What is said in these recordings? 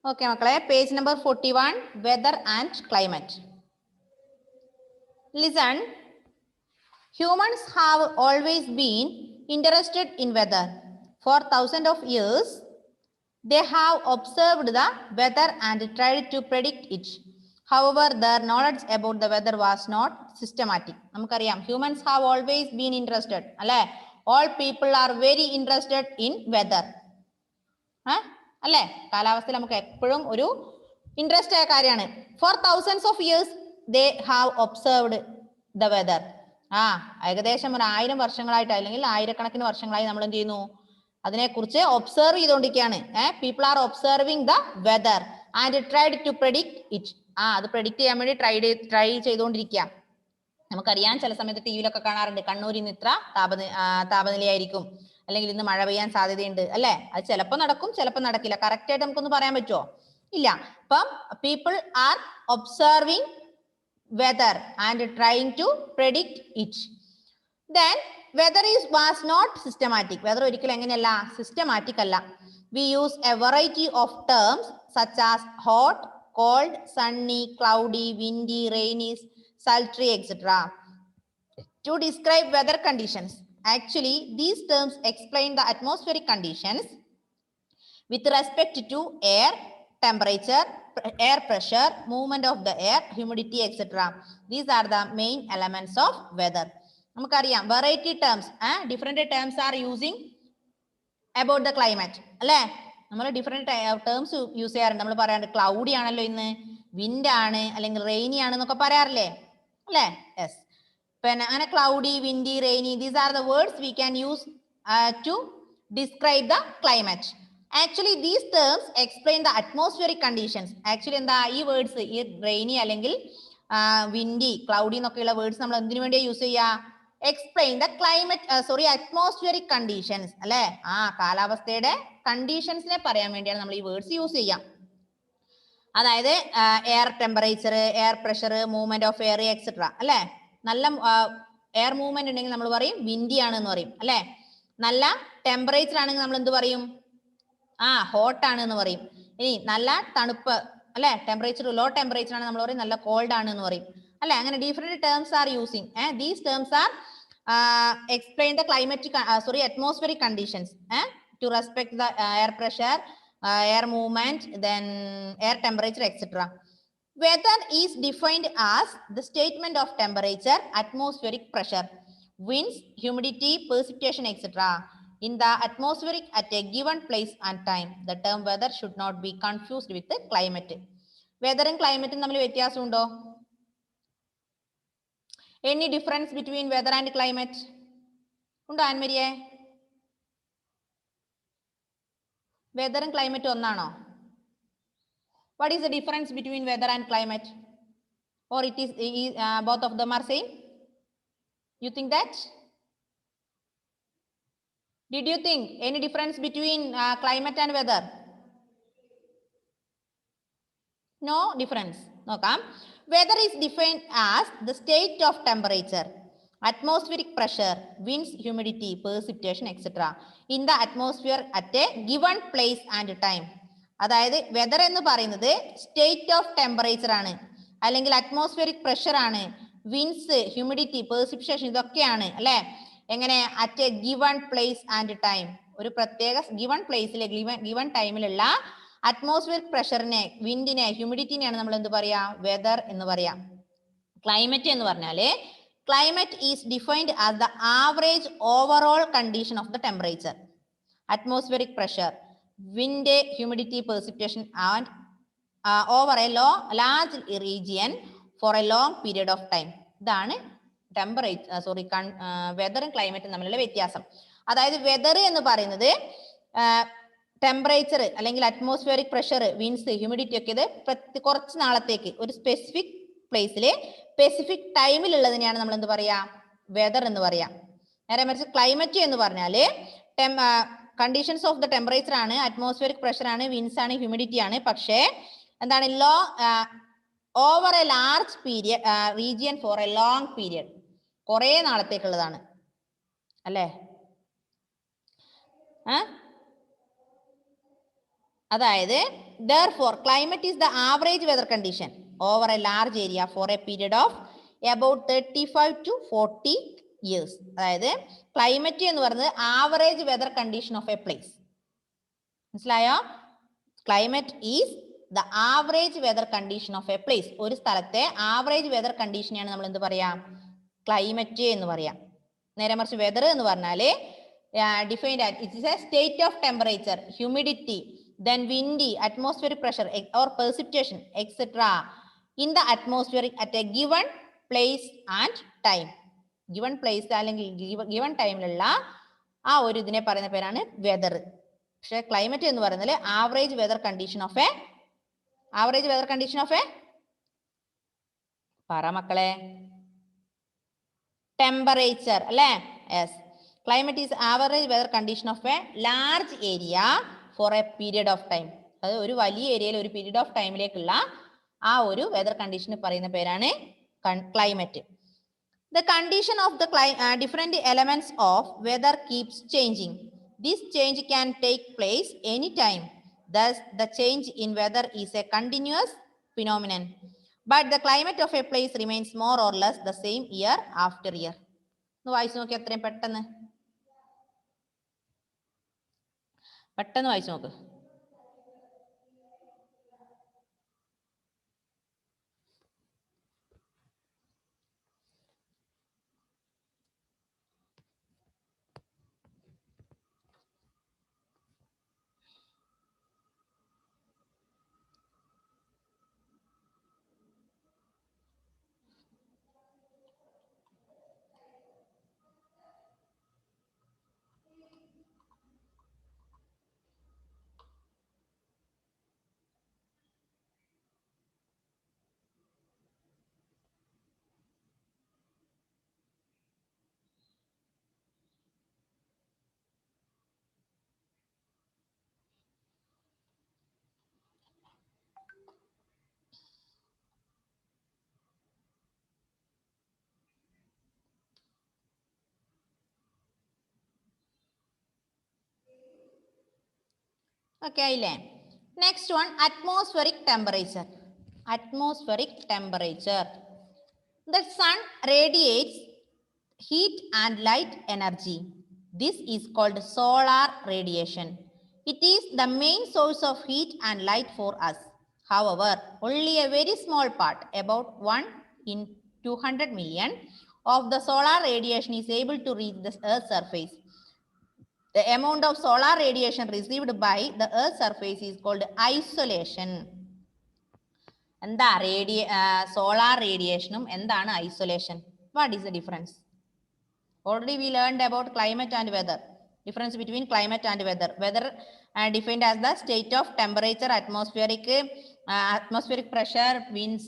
Okay, makkale, page number 41, weather and climate. Listen, humans have always been interested in weather. For thousands of years, they have observed the weather and tried to predict it. However, their knowledge about the weather was not systematic. നമുക്കറിയാം, humans have always been interested. അല്ലേ? All people are very interested in weather. അല്ലേ? കാലാവസ്ഥയിൽ നമുക്ക് എപ്പോഴും ഒരു interest ആയ കാര്യമാണ്. For thousands of years they have observed the weather. ഏകദേശം 1000 വർഷങ്ങളായിട്ട് അല്ലെങ്കിൽ ആയിരക്കണക്കിന് വർഷങ്ങളായി നമ്മൾ എന്ത് ചെയ്യുന്നു, അതിനെക്കുറിച്ച് ഒബ്സർവ് ചെയ്തുകൊണ്ടിരിക്കുകയാണ്. People are observing the weather and tried to predict it. അത് പ്രെഡിക്റ്റ് ചെയ്യാൻ വേണ്ടി ട്രൈ ചെയ്തുകൊണ്ടിരിക്കുക. നമുക്കറിയാം, ചില സമയത്ത് ടി വിയിലൊക്കെ കാണാറുണ്ട്, കണ്ണൂരിൽ നിന്ന് ഇത്ര താപനിലയായിരിക്കും, അല്ലെങ്കിൽ ഇന്ന് മഴ പെയ്യാൻ സാധ്യതയുണ്ട്, അല്ലെ? അത് ചിലപ്പോൾ നടക്കും, ചിലപ്പോൾ നടക്കില്ല. കറക്റ്റ് ആയിട്ട് നമുക്കൊന്ന് പറയാൻ പറ്റുമോ? ഇല്ല. അപ്പം people are observing weather and trying to predict it. Then weather was not systematic. Weather ഒരിക്കലും എങ്ങനെയല്ല, സിസ്റ്റമാറ്റിക് അല്ല. We use a variety of terms such as hot, cold, sunny, cloudy, windy, rainy, sultry, etc. to describe weather conditions. Actually, these terms explain the atmospheric conditions with respect to air temperature, air pressure, movement of the air, humidity, etc. These are the main elements of weather. നമുക്കറിയാം, variety terms, different terms are using about the climate, അല്ലേ? നമ്മൾ different terms use ചെയ്യാറുണ്ട്. നമ്മൾ പറയാറുണ്ട്, cloudy ആണല്ലോ ഇന്ന്, wind ആണ്, അല്ലെങ്കിൽ റെയിനി ആണെന്നൊക്കെ പറയാറില്ലേ, അല്ലേ? യെസ്. പിന്നെ അങ്ങനെ cloudy, windy, rainy, these are the words we can use to describe the climate. Actually these terms explain the atmospheric conditions. Actually എന്താ ഈ വേർഡ്സ്, ഈ റെയിനി അല്ലെങ്കിൽ വിൻഡി, ക്ലൗഡി എന്നൊക്കെയുള്ള വേർഡ്സ് നമ്മൾ എന്തിനു വേണ്ടിയാ യൂസ് ചെയ്യുക? Explain the climate atmospheric conditions, അല്ലെ? കാലാവസ്ഥയുടെ കണ്ടീഷൻസിനെ പറയാൻ വേണ്ടിയാണ് നമ്മൾ ഈ വേർഡ്സ് യൂസ് ചെയ്യാം. അതായത് air temperature, air pressure, movement of air, etcetera, അല്ലെ? നല്ല എയർ മൂവ്മെന്റ് ഉണ്ടെങ്കിൽ നമ്മൾ പറയും വിൻഡി ആണെന്ന് പറയും, അല്ലെ? നല്ല ടെമ്പറേച്ചർ ആണെങ്കിൽ നമ്മൾ എന്ത് പറയും? ഹോട്ട് ആണ് എന്ന് പറയും. ഇനി നല്ല തണുപ്പ്, അല്ലെ? ടെമ്പറേച്ചർ ലോ ടെമ്പറേച്ചർ ആണ് നമ്മൾ പറയും നല്ല കോൾഡ് ആണ് എന്ന് പറയും, അല്ലെ? അങ്ങനെ different terms are using. These terms R explain the atmospheric conditions to respect the air pressure, air movement, then air temperature, etc. Weather is defined as the statement of temperature, atmospheric pressure, winds, humidity, precipitation, etc. in the atmospheric at a given place and time. The term weather should not be confused with the climate. Weather and climate തമ്മിൽ വ്യത്യാസമുണ്ടോ? Any difference between weather and climate? ഉണ്ടോ ആൻമരിയെ? Weather and climate ഒന്നാണോ? What is the difference between weather and climate? Or it is both of them are same? You think that? Did you think any difference between climate and weather? No difference. നോക്കാം. Weather is defined as the state of temperature, atmospheric pressure, winds, humidity, precipitation, etc. in the atmosphere at a given place and time. അതായത് whether എന്ന് പറയുന്നത് state of temperature ആണ്, അല്ലെങ്കിൽ atmospheric pressure ആണ്, winds, humidity, പെർസിപ്പിറ്റേഷൻ, ഇതൊക്കെയാണ്, അല്ലെ? എങ്ങനെ? At A given place and time. ഒരു പ്രത്യേക ഗിവൺ പ്ലേസിലെ ഗിവൺ ടൈമിലുള്ള അറ്റ്മോസ്ഫിയറിക് പ്രഷറിനെ, വിൻഡിനെ, ഹ്യൂമിഡിറ്റിനെയാണ് നമ്മൾ എന്ത് പറയാ? വെദർ എന്ന് പറയാം. ക്ലൈമറ്റ് എന്ന് പറഞ്ഞാല് climate is defined as the average overall condition of the temperature, atmospheric pressure, wind, humidity, precipitation and over a large region for a long period of time. ഇതാണ് വെദറും ക്ലൈമറ്റും തമ്മിലുള്ള വ്യത്യാസം. അതായത് വെദർ എന്ന് പറയുന്നത് ടെമ്പറേച്ചർ അല്ലെങ്കിൽ അറ്റ്മോസ്ഫിയറിക് പ്രഷർ, വിൻഡ്സ്, ഹ്യൂമിഡിറ്റി ഒക്കെ ഇത് കുറച്ച് നാളത്തേക്ക് ഒരു സ്പെസിഫിക് പ്ലേസിൽ സ്പെസിഫിക് ടൈമിലുള്ളതിനെയാണ് നമ്മൾ എന്ത് പറയാ? വെദർ എന്ന് പറയാം. നേരെ മറിച്ച് ക്ലൈമറ്റ് എന്ന് പറഞ്ഞാല് കണ്ടീഷൻസ് ഓഫ് ദ ടെമ്പറേച്ചർ ആണ്, അറ്റ്മോസ്ഫിയറിക് പ്രഷർ ആണ്, വിൻഡ്സ് ആണ്, ഹ്യൂമിഡിറ്റി ആണ്. പക്ഷേ എന്താണ്? Over a large period region for a long period, കുറെ നാളത്തേക്കുള്ളതാണ്, അല്ലേ? അതായത് therefore climate is the average weather condition over a large area for a period of about 35 to 40 years. അതായത് ക്ലൈമറ്റ് എന്ന് പറയുന്നത് average weather condition of a place. മനസ്സിലായോ? Climate is the average weather condition of a place. ഒരു സ്ഥലത്തെ average weather കണ്ടീഷനെയാണ് നമ്മൾ എന്ത് പറയാം? Climate എന്ന് പറയാം. നേരെ മറിച്ച് വെതർ എന്ന് പറഞ്ഞാല് defined at it is A state of temperature, humidity, then windy, atmospheric pressure or precipitation etc in the atmosphere at a given place and time. given place അല്ലെങ്കിൽ given ടൈമിലുള്ള ആ ഒരു ഇതിനെ പറയുന്ന പേരാണ് വെതർ. പക്ഷെ ക്ലൈമറ്റ് എന്ന് പറയുന്നത് average weather condition of a പറ മക്കളെ ടെമ്പറേച്ചർ അല്ലേ? Yes, climate is average weather condition of a large area for a period of time. അത് ഒരു വലിയ ഏരിയയിൽ ഒരു പീരിയഡ് ഓഫ് ടൈമിലേക്കുള്ള ആ ഒരു വെതർ കണ്ടീഷന് പറയുന്ന പേരാണ് climate. The condition of the different elements of weather keeps changing. This change can take place any time. Thus, the change in weather is a continuous phenomenon. But the climate of a place remains more or less the same year after year. ഒന്ന് വായിച്ചു നോക്കി, എത്രയും പെട്ടെന്ന് വായിച്ചു നോക്ക്. Okay ആയില്ലേ? Next one, atmospheric temperature. Atmospheric temperature. The sun radiates heat and light energy. This is called solar radiation. It is the main source of heat and light for us. However, only a very small part, about 1 in 200 million, of the solar radiation is able to reach the Earth's surface. The amount of solar radiation received by the Earth's surface is called isolation. എന്താ solar radiation എന്താണ് isolation? What is the difference? Already we learned about climate and weather. Difference between climate and weather. Weather defined as the state of temperature, atmospheric pressure, winds,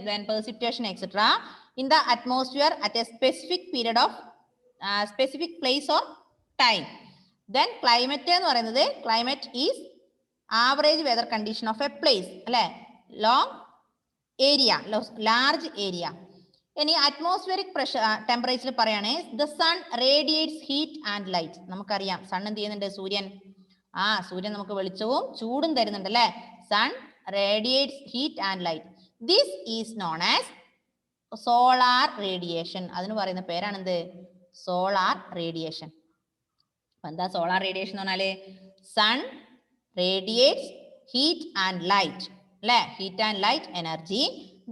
then precipitation, etc. in the atmosphere at a specific period of specific place or time. Then climate എന്ന് പറയുന്നത് climate is average weather condition of a place അല്ലേ? long area, large area. ഇനി atmospheric pressure temperature പറയുകയാണെങ്കിൽ the sun radiates heat and light. നമുക്കറിയാം sun എന്ത് ചെയ്യുന്നുണ്ട്? സൂര്യൻ നമുക്ക് വെളിച്ചവും ചൂടും തരുന്നുണ്ട് അല്ലേ? Sun radiates heat and light. This is known as solar radiation. അതിന് പറയുന്ന പേരാണെന്ത്? Solar radiation. എന്താ സോളാർ റേഡിയേഷൻ എന്ന് പറഞ്ഞാല് sun radiates heat and light അല്ലെ? Heat and light energy.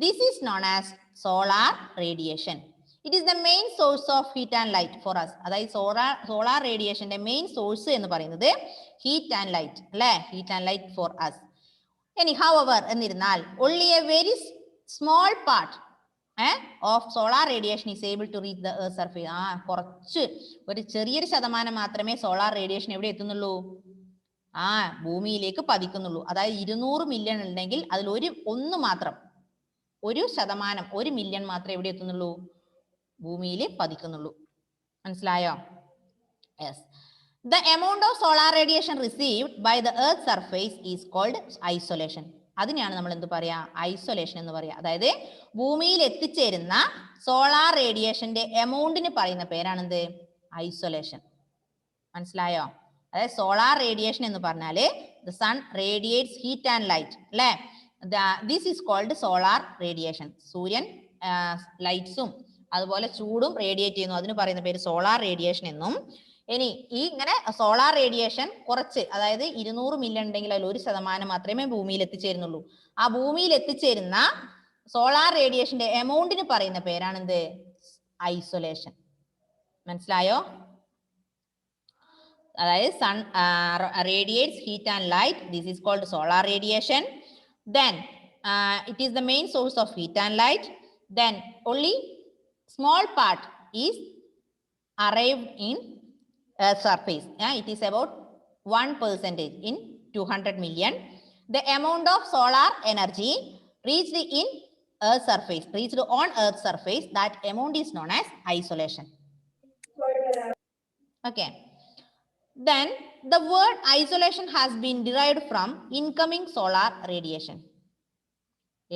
This is known as solar radiation. It is the main source of heat and light for us. അതായത് solar radiation main source എന്ന് പറയുന്നത് heat and light അല്ലേ? Heat and light for us. ഇനി however എന്നിരുന്നാൽ only a very small part of solar radiation is able to reach the earth surface. കുറച്ച് ഒരു ചെറിയൊരു ശതമാനം മാത്രമേ സോളാർ റേഡിയേഷൻ എവിടെ എത്തുന്നുള്ളൂ? ഭൂമിയിലേക്ക് പതിക്കുന്നുള്ളൂ. അതായത് 200 മില്യൺ ഉണ്ടെങ്കിൽ അതിൽ ഒന്ന് മാത്രം, 1%, 1 മില്യൺ മാത്രമേ എവിടെ എത്തുന്നുള്ളൂ? ഭൂമിയിൽ പതിക്കുന്നുള്ളൂ. മനസ്സിലായോ? Yes. The amount of solar radiation received by the earth surface is called isolation. അതിനെയാണ് നമ്മൾ എന്ത് പറയാ? ഐസൊലേഷൻ എന്ന് പറയാ. അതായത് ഭൂമിയിൽ എത്തിച്ചേരുന്ന സോളാർ റേഡിയേഷന്റെ എമൗണ്ടിന് പറയുന്ന പേരാണെന്ത്? ഐസൊലേഷൻ. മനസ്സിലായോ? അതായത് സോളാർ റേഡിയേഷൻ എന്ന് പറഞ്ഞാല് the sun radiates heat and light. അല്ലേ? This is called solar radiation. സൂര്യൻ ലൈറ്റ്സും അതുപോലെ ചൂടും റേഡിയേറ്റ് ചെയ്യുന്നു. അതിന് പറയുന്ന പേര് സോളാർ റേഡിയേഷൻ എന്നും. ഇനി ഈ ഇങ്ങനെ സോളാർ റേഡിയേഷൻ കുറച്ച്, അതായത് 200 മില്യൺ ഉണ്ടെങ്കിൽ അതിൽ 1% മാത്രമേ ഭൂമിയിൽ എത്തിച്ചേരുന്നുള്ളൂ. ആ ഭൂമിയിൽ എത്തിച്ചേരുന്ന സോളാർ റേഡിയേഷന്റെ എമൗണ്ടിന് പറയുന്ന പേരാണ് എന്ത്? ഐസൊലേഷൻ. മനസ്സിലായോ? അതായത് sun radiates heat and light. This is called solar radiation. Then it is the main source of heat and light. Then only small part is arrived in Earth's surface. It is about 1% in 200 million. The amount of solar energy reached in Earth's surface, reached on Earth's surface, that amount is known as isolation. Okay. Then the word isolation has been derived from incoming solar radiation.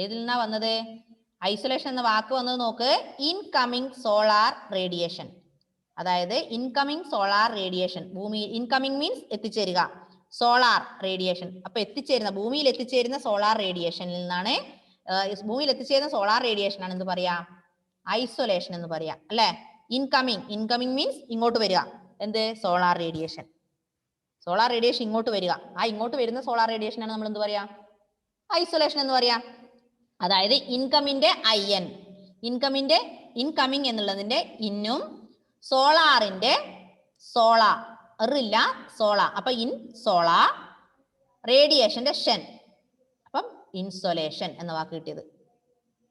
ഏതിൽ നിന്നാ വന്നത്? Isolation എന്ന വാക്ക് വന്നത് നോക്ക്. Incoming solar radiation. അതായത് incoming solar radiation. ഭൂമി incoming means എത്തിച്ചേരുക, solar radiation. അപ്പൊ എത്തിച്ചേരുന്ന, ഭൂമിയിൽ എത്തിച്ചേരുന്ന സോളാർ റേഡിയേഷനിൽ നിന്നാണ്, ഭൂമിയിൽ എത്തിച്ചേരുന്ന സോളാർ റേഡിയേഷൻ ആണ് എന്ത് പറയാ? ഐസൊലേഷൻ എന്ന് പറയാ. അല്ലെ? ഇൻകമിങ് മീൻസ് ഇങ്ങോട്ട് വരിക. എന്ത്? Solar radiation. സോളാർ റേഡിയേഷൻ ഇങ്ങോട്ട് വരിക. ആ ഇങ്ങോട്ട് വരുന്ന സോളാർ റേഡിയേഷൻ ആണ് നമ്മൾ എന്ത് പറയാ? ഐസൊലേഷൻ എന്ന് പറയാ. അതായത് ഇൻകമിന്റെ IN, ഇൻകമിങ് എന്നുള്ളതിന്റെ ഇന്നും സോളാറിന്റെ ഇല്ല സോളാർ, അപ്പൊ ഇൻ സോളാർ റേഡിയേഷന്റെ ഷൻ, അപ്പം ഇൻസൊലേഷൻ എന്ന വാക്ക് കിട്ടിയത്.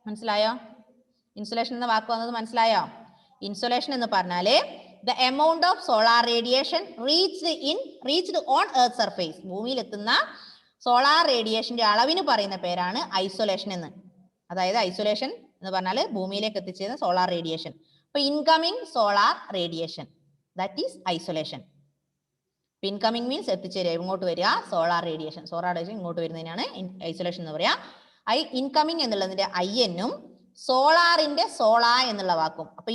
മനസ്സിലായോ? ഇൻസുലേഷൻ എന്ന വാക്ക് വന്നത് മനസ്സിലായോ? ഇൻസുലേഷൻ എന്ന് പറഞ്ഞാല് the amount of solar radiation reached on earth surface. ഭൂമിയിൽ എത്തുന്ന സോളാർ റേഡിയേഷന്റെ അളവിന് പറയുന്ന പേരാണ് ഐസൊലേഷൻ എന്ന്. അതായത് ഐസൊലേഷൻ എന്ന് പറഞ്ഞാൽ ഭൂമിയിലേക്ക് എത്തിച്ചേരുന്ന സോളാർ റേഡിയേഷൻ. അപ്പൊ incoming solar radiation, that is isolation. Incoming means എത്തിച്ചേരുക, ഇങ്ങോട്ട് വരിക. സോളാർ റേഡിയേഷൻ ഇങ്ങോട്ട് വരുന്നതിനാണ് ഐസൊലേഷൻ എന്ന് പറയാ. ഇൻകമിങ് എന്നുള്ളതിന്റെ IN-ഉം സോളാറിന്റെ സോളാ എന്നുള്ള വാക്കും. അപ്പൊ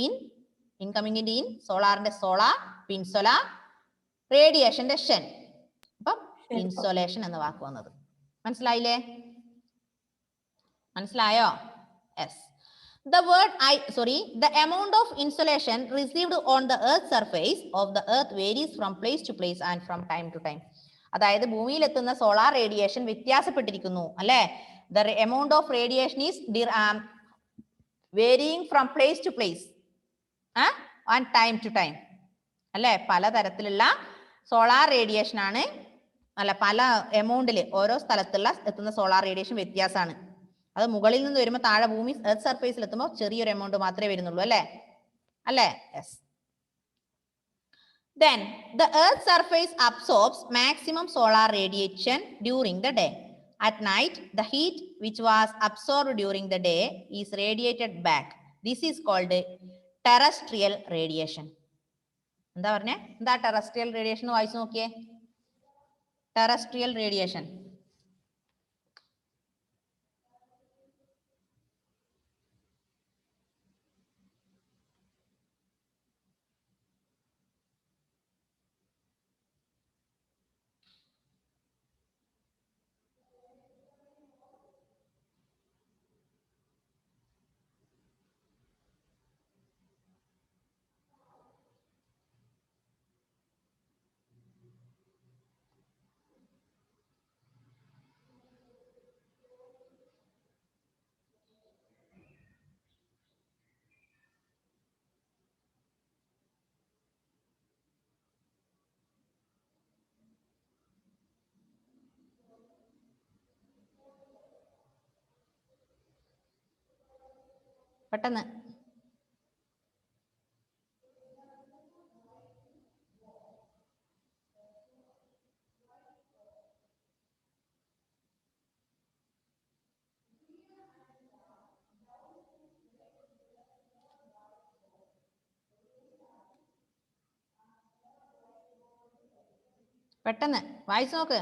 ഇൻകമിങ്ങിന്റെ സോളാറിന്റെ സോളാർ, ഇൻസോലാർ, റേഡിയേഷന്റെ ഷൻ, അപ്പം ഇൻസൊലേഷൻ എന്ന വാക്ക് വന്നത്. മനസ്സിലായില്ലേ? മനസ്സിലായോ? Yes. The amount of insolation received on the earth's surface of the earth varies from place to place and from time to time. അതായത് ഭൂമിയിൽ എത്തുന്ന സോളാർ റേഡിയേഷൻ വ്യത്യാസപ്പെട്ടിരിക്കുന്നു. അല്ലെ? The amount of radiation is varying from place to place and time to time. അല്ലെ? പലതരത്തിലുള്ള solar radiation ആണ്. അല്ല, പല എമൗണ്ടിൽ ഓരോ സ്ഥലത്തുള്ള എത്തുന്ന സോളാർ റേഡിയേഷൻ വ്യത്യാസമാണ്. അത് മുകളിൽ നിന്ന് വരുമ്പോൾ താഴെ ഭൂമി എർത്ത് സർഫേസിൽ എത്തുമ്പോൾ ചെറിയൊരു എമൗണ്ട് മാത്രമേ വരുന്നുള്ളൂ. അല്ലേ? Yes. Then the earth surface absorbs maximum solar radiation during the day. At night, the heat which was absorbed during the day is radiated back. This is called terrestrial radiation. എന്താ പറഞ്ഞേ? എന്താ terrestrial radiation? വായിച്ചു നോക്കിയേ. Terrestrial radiation പെട്ടെന്ന്. പെട്ടെന്ന് വായിച്ചു നോക്ക്.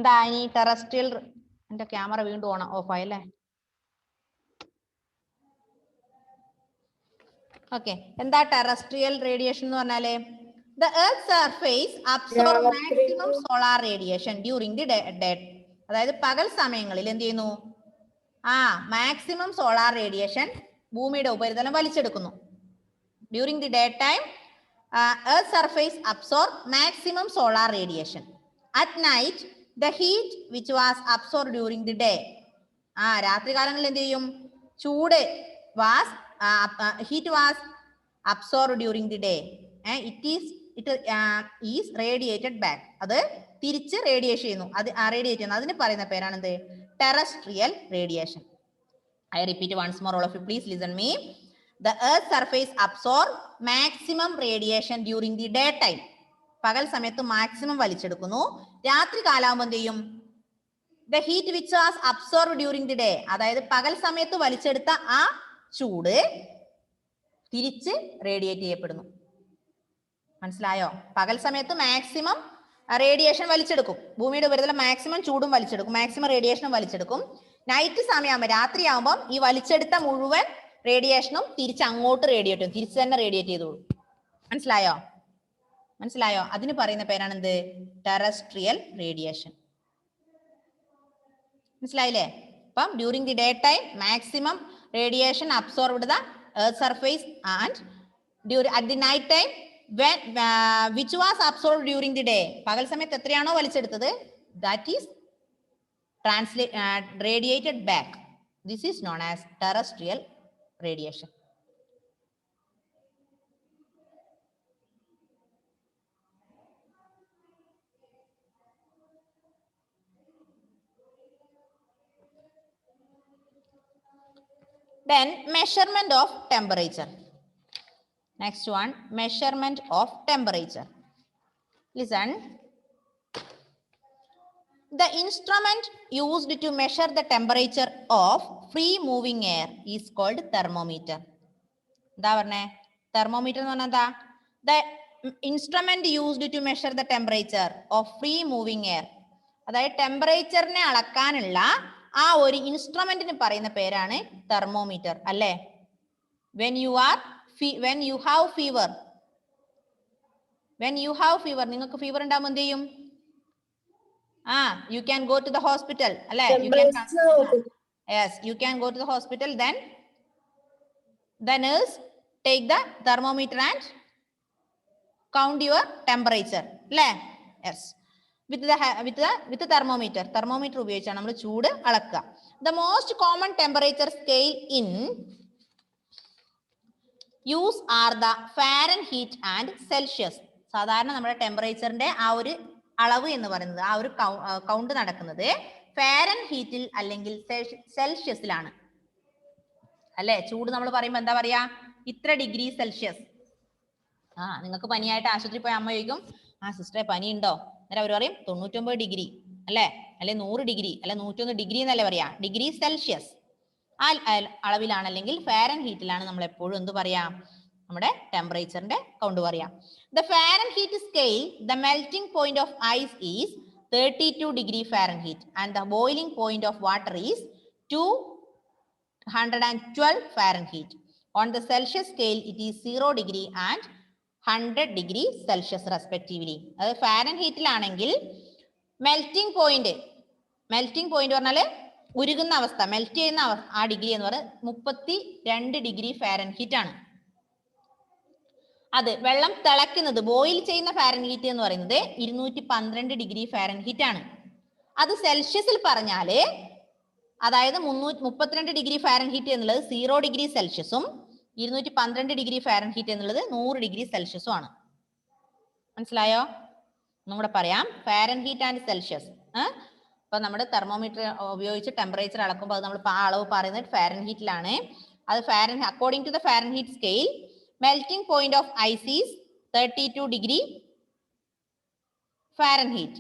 എന്താ ഇനി ടെറസ്ട്രിയൽ, എന്റെ ക്യാമറ വീണ്ടും ഓഫ് ആയല്ലേ. ഓക്കെ, എന്താ ടെറസ്ട്രിയൽ റേഡിയേഷൻ എന്ന് പറഞ്ഞാല്? The Earth's surface absorbs maximum solar radiation during the day. അതായത് പകൽ സമയങ്ങളിൽ എന്ത് ചെയ്യുന്നു? മാക്സിമം സോളാർ റേഡിയേഷൻ ഭൂമിയുടെ ഉപരിതലം വലിച്ചെടുക്കുന്നു. During the day time Earth's surface absorbs maximum solar radiation. At night, the heat which was absorbed during the day. രാത്രി കാലങ്ങളിൽ എന്ത് ചെയ്യും? ചൂട് heat was absorbed during the day. It is radiated back. അത് തിരിച്ച് റേഡിയേഷൻ ചെയ്യുന്നു. Radiate ചെയ്യുന്നു. അതിന് പറയുന്ന പേരാണ് എന്ത്? Terrestrial radiation. I repeat once more, all of you please listen me. The Earth's surface absorbs maximum radiation during the daytime. പകൽ സമയത്ത് മാക്സിമം വലിച്ചെടുക്കുന്നു. രാത്രി കാലാവുമ്പോൾ എന്ത് ചെയ്യും? The heat which was absorbed during the day, അതായത് പകൽ സമയത്ത് വലിച്ചെടുത്ത ആ ചൂട് തിരിച്ച് റേഡിയേറ്റ് ചെയ്യപ്പെടുന്നു. മനസ്സിലായോ? പകൽ സമയത്ത് മാക്സിമം റേഡിയേഷൻ വലിച്ചെടുക്കും. ഭൂമിയുടെ ഉപരിതലം മാക്സിമം ചൂടും വലിച്ചെടുക്കും, മാക്സിമം റേഡിയേഷനും വലിച്ചെടുക്കും. നൈറ്റ് സമയമാകുമ്പോൾ, രാത്രിയാകുമ്പോൾ ഈ വലിച്ചെടുത്ത മുഴുവൻ റേഡിയേഷനും തിരിച്ച് അങ്ങോട്ട് റേഡിയേറ്റ് ചെയ്യും, തിരിച്ച് തന്നെ റേഡിയേറ്റ് ചെയ്തോളൂ. മനസ്സിലായോ? മനസ്സിലായോ? അതിന് പറയുന്ന പേരാണ് എന്ത്? Terrestrial radiation. മനസ്സിലായില്ലേ? അപ്പം during the day time maximum radiation absorbed the earth surface and at the night time which was absorbed during the day, പകൽ സമയത്ത് എത്രയാണോ വലിച്ചെടുത്തത് that is radiated back. This is known as terrestrial radiation. Then measurement of temperature. Next one, measurement of temperature. Listen. The instrument used to measure the temperature of free moving air is called thermometer. എന്താ പറഞ്ഞേ? Thermometer എന്ന് പറഞ്ഞാൽ എന്താ? The instrument used to measure the temperature of free moving air. അതായത് ടെമ്പറേച്ചറിനെ അളക്കാനുള്ള ആ ഒരു ഇൻസ്ട്രുമെന്റിന് പറയുന്ന പേരാണ് തെർമോമീറ്റർ, അല്ലേ? when you have fever, നിങ്ങൾക്ക് ഫീവർ ഉണ്ടാകുമ്പോൾ എന്ത് ചെയ്യും? you can go to the hospital, അല്ലേ? you can go to the hospital. Then the nurse take the thermometer and count your temperature, അല്ലേ? yes. with the thermometer ഉപയോഗിച്ചാണ് നമ്മൾ ചൂട് അളക്കുക. The most common temperature scale in use are the Fahrenheit and Celsius. സാധാരണ നമ്മുടെ ടെമ്പറേച്ചറിന്റെ ആ ഒരു അളവ് എന്ന് പറയുന്നത്, ആ ഒരു കൗണ്ട് നടക്കുന്നത് ഫാരൻഹീറ്റിൽ അല്ലെങ്കിൽ സെൽഷ്യസിലാണ്, അല്ലെ? ചൂട് നമ്മൾ പറയുമ്പോൾ എന്താ പറയാ? ഇത്ര ഡിഗ്രി സെൽഷ്യസ്. നിങ്ങൾക്ക് പനിയായിട്ട് ആശുപത്രി പോയ അമ്മ ചോദിക്കും, സിസ്റ്ററെ പനി ഉണ്ടോ? അന്നേരം അവർ പറയും 99 ഡിഗ്രി, അല്ലെ? അല്ലെ 100 ഡിഗ്രി, അല്ലെ 101 ഡിഗ്രി എന്നല്ലേ പറയാ? ഡിഗ്രി സെൽഷ്യസ് ആ അളവിലാണ്, അല്ലെങ്കിൽ ഫാരൻഹീറ്റിലാണ് നമ്മൾ എപ്പോഴും എന്ത് പറയാ? നമ്മുടെ ടെമ്പറേച്ചറിന്റെ കൗണ്ട് പറയാം. The Fahrenheit scale, the melting point of ice is 32 degree Fahrenheit and the boiling point of water is 212 Fahrenheit. On the Celsius scale, it is 0 degree and 100 degree Celsius respectively. അത് ഫാരൻഹീറ്റിലാണെങ്കിൽ melting point പറഞ്ഞാല് ഉരുകുന്ന അവസ്ഥ, melt ചെയ്യുന്ന ആ degree എന്ന് പറയുന്നത് 32 degree Fahrenheit ആണ്. അത് വെള്ളം തിളക്കുന്നത്, ബോയിൽ ചെയ്യുന്ന ഫാരൻഹീറ്റ് എന്ന് പറയുന്നത് 212 ഡിഗ്രി ഫാരൻഹീറ്റ് ആണ്. അത് സെൽഷ്യസിൽ പറഞ്ഞാല്, അതായത് 32 ഡിഗ്രി ഫാരൻഹീറ്റ് എന്നുള്ളത് 0 ഡിഗ്രി സെൽഷ്യസും 212 ഡിഗ്രി ഫാരൻഹീറ്റ് എന്നുള്ളത് 100 ഡിഗ്രി സെൽഷ്യസും ആണ്. മനസ്സിലായോ? ഒന്നുകൂടെ പറയാം, ഫാരൻഹീറ്റ് ആൻഡ് സെൽഷ്യസ്. അപ്പൊ നമ്മുടെ തെർമോമീറ്റർ ഉപയോഗിച്ച് ടെമ്പറേച്ചർ അളക്കുമ്പോൾ അത് നമ്മൾ ആ അളവ് പറയുന്നത് ഫാരൻഹീറ്റിലാണ്. അത് according to the Fahrenheit scale, melting point of ice is 32 degree Fahrenheit.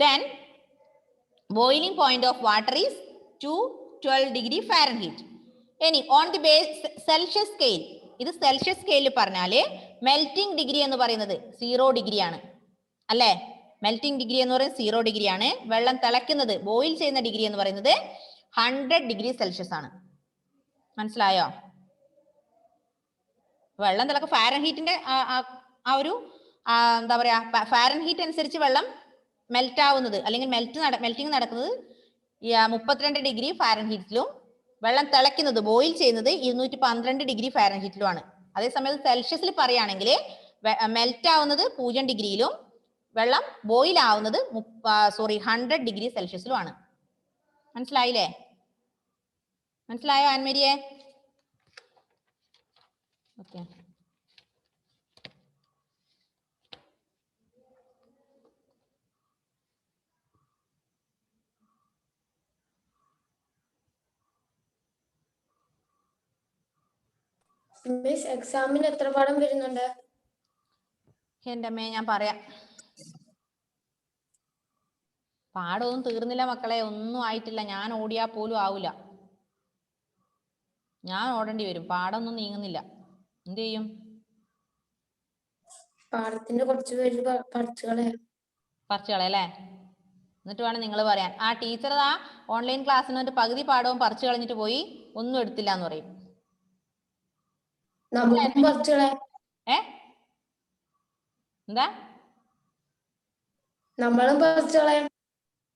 Then boiling point of water is 212 degree Fahrenheit. Any on the base Celsius scale, ഇത് സെൽഷ്യസ് സ്കെയിലിൽ പറഞ്ഞാല് മെൽറ്റിംഗ് ഡിഗ്രി എന്ന് പറയുന്നത് 0 ഡിഗ്രി ആണ്, അല്ലേ? മെൽറ്റിംഗ് ഡിഗ്രി എന്ന് പറയുന്നത് 0 degree ആണ്. വെള്ളം തിളയ്ക്കുന്നത് ബോയിൽ ചെയ്യുന്ന ഡിഗ്രി എന്ന് പറയുന്നത് 100 ഡിഗ്രി സെൽഷ്യസ് ആണ്. മനസ്സിലായോ? വെള്ളം തിളക്കം ഫാരൻഹീറ്റിന്റെ ആ ഒരു എന്താ പറയാ, ഫാരൻഹീറ്റ് അനുസരിച്ച് വെള്ളം മെൽറ്റ് ആവുന്നത് അല്ലെങ്കിൽ മെൽറ്റിംഗ് നടക്കുന്നത് 32 ഡിഗ്രി ഫാരൻഹീറ്റിലും വെള്ളം തിളയ്ക്കുന്നത് ബോയിൽ ചെയ്യുന്നത് 212 ഡിഗ്രി ഫാരൻഹീറ്റിലുമാണ്. അതേസമയത്ത് സെൽഷ്യസിൽ പറയുകയാണെങ്കിൽ മെൽറ്റ് ആവുന്നത് 0 ഡിഗ്രിയിലും വെള്ളം ബോയിൽ ആവുന്നത് 100 ഡിഗ്രി സെൽഷ്യസിലുമാണ്. മനസ്സിലായില്ലേ? മനസ്സിലായോ ആൻമേരിയെ? ഓക്കെ. എക്സാമിന് എത്ര പാഠം വരുന്നുണ്ട്? എന്റെ അമ്മേ ഞാൻ പറയാം. പാടമൊന്നും തീർന്നില്ല മക്കളെ, ഒന്നും ആയിട്ടില്ല. ഞാൻ ഓടിയാ പോലും ആവൂല, ഞാൻ ഓടേണ്ടി വരും. പാടമൊന്നും നീങ്ങുന്നില്ല. എന്ത് ചെയ്യും? പാടത്തിന്റെ കുറച്ച് പേര് പറിച്ചു കളയല്ലേ? എന്നിട്ട് വേണം നിങ്ങൾ പറയാൻ. ആ ടീച്ചർ ആ ഓൺലൈൻ ക്ലാസ്സിന് വേണ്ടി പകുതി പാടവും പറിച്ചു കളഞ്ഞിട്ട് പോയി, ഒന്നും എടുത്തില്ല എന്ന് പറയും. എന്താ?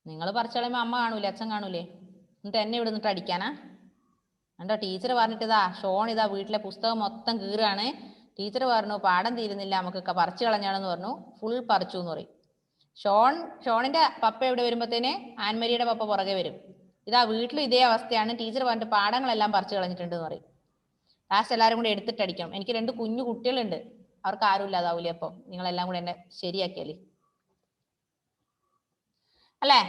നിങ്ങൾ പറിച്ചു കളയുമ്പോ അമ്മ കാണൂലേ, അച്ഛൻ കാണൂലേ? എന്നിട്ട് എന്നെ ഇവിടെ നിന്നിട്ട് അടിക്കാനാ? എന്തോ ടീച്ചർ പറഞ്ഞിട്ട് ഇതാ ഷോൺ ഇതാ വീട്ടിലെ പുസ്തകം മൊത്തം കീറാണ്. ടീച്ചർ പറഞ്ഞു പാഠം തീരുന്നില്ല, നമുക്കൊക്കെ പറിച്ചു കളഞ്ഞാണെന്ന് പറഞ്ഞു. ഫുൾ പറിച്ചു എന്ന് പറയും. ഷോണിന്റെ പപ്പ ഇവിടെ വരുമ്പോഴത്തേന് ആൻമരിയുടെ പപ്പ പുറകെ വരും. ഇതാ വീട്ടിലും ഇതേ അവസ്ഥയാണ്, ടീച്ചർ പറഞ്ഞിട്ട് പാഠങ്ങളെല്ലാം പറിച്ചു കളഞ്ഞിട്ടുണ്ട് എന്ന് പറയും. ലാസ്റ്റ് എല്ലാവരും കൂടെ എടുത്തിട്ടടിക്കണം. എനിക്ക് 2 കുഞ്ഞു കുട്ടികളുണ്ട്, അവർക്ക് ആരും ഇല്ലാതാവൂലേ? അപ്പം നിങ്ങളെല്ലാം കൂടെ എന്നെ ശരിയാക്കിയാലേ അല്ലേ?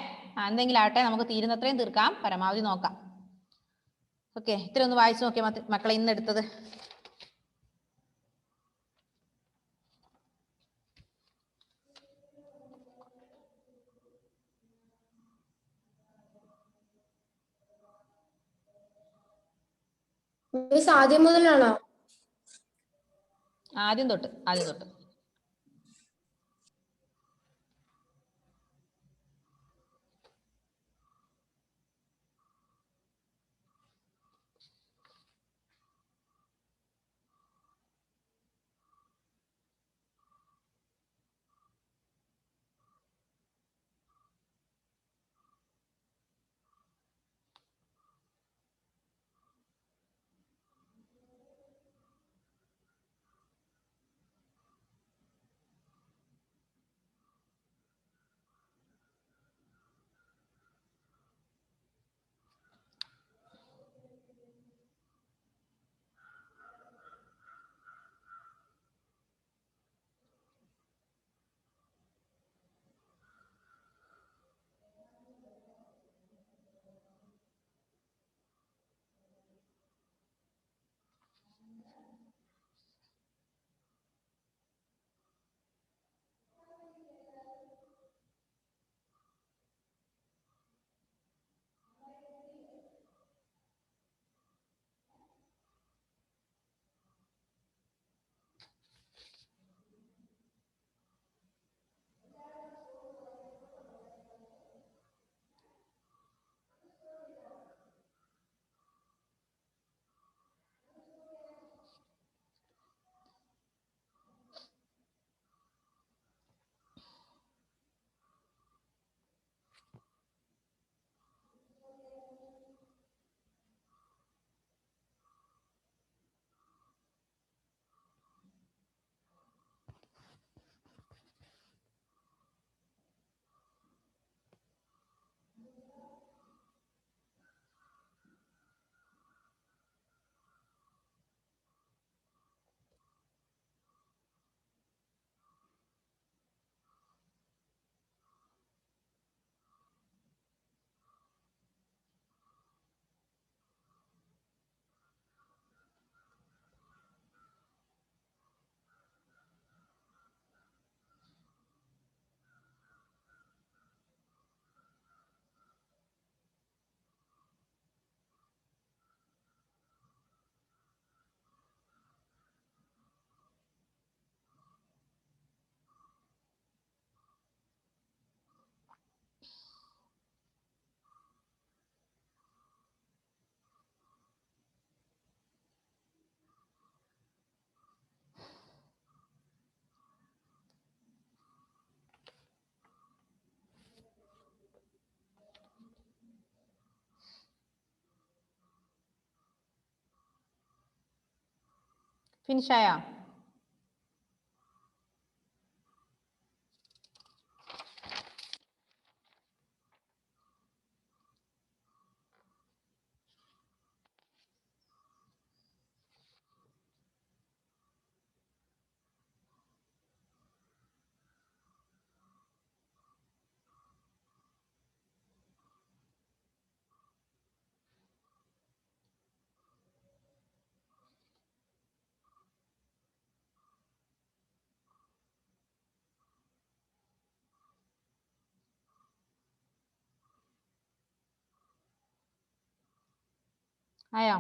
എന്തെങ്കിലും ആവട്ടെ, നമുക്ക് തീരുന്നത്രയും തീർക്കാം, പരമാവധി നോക്കാം. ഓക്കെ, ഇത്ര ഒന്ന് വായിച്ചു നോക്കിയാൽ മക്കളെ ഇന്ന് എടുത്തത്. ആദ്യം മുതലാണോ? ആദ്യം തൊട്ട്. ഫിനിഷ് ആയോ? ആയോ?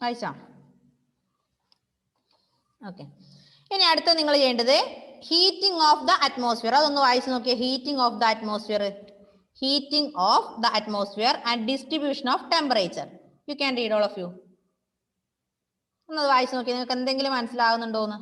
വായിച്ചോ? ഓക്കെ. ഇനി അടുത്ത നിങ്ങൾ ചെയ്യേണ്ടത് ഹീറ്റിംഗ് ഓഫ് ദ അറ്റ്മോസ്ഫിയർ. അതൊന്ന് വായിച്ചു നോക്കിയേ. Heating of the atmosphere. Heating of the atmosphere and distribution of temperature. You can read all of you. ഒന്ന് വായിച്ചു നോക്കിയേ, നിങ്ങൾക്ക് എന്തെങ്കിലും മനസ്സിലാകുന്നുണ്ടോന്ന്.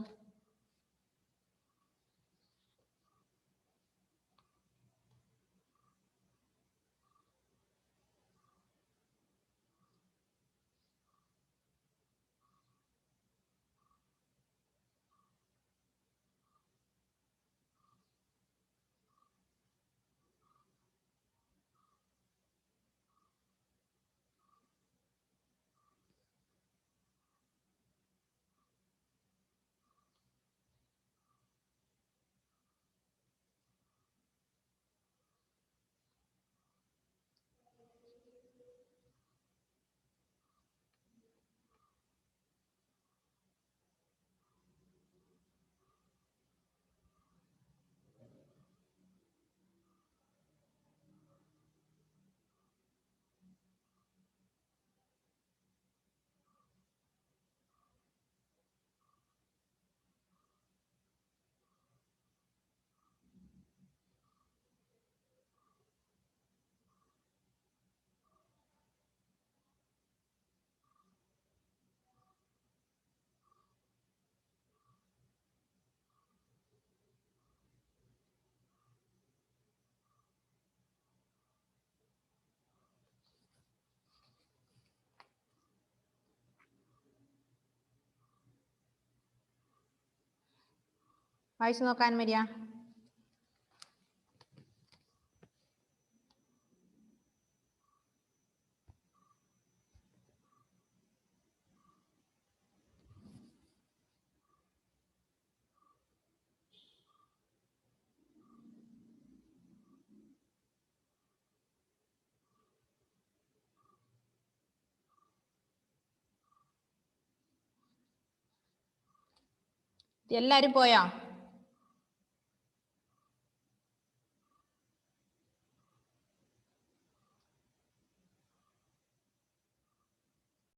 വായിച്ചു നോക്കാൻ വരിക. എല്ലാരും പോയോ?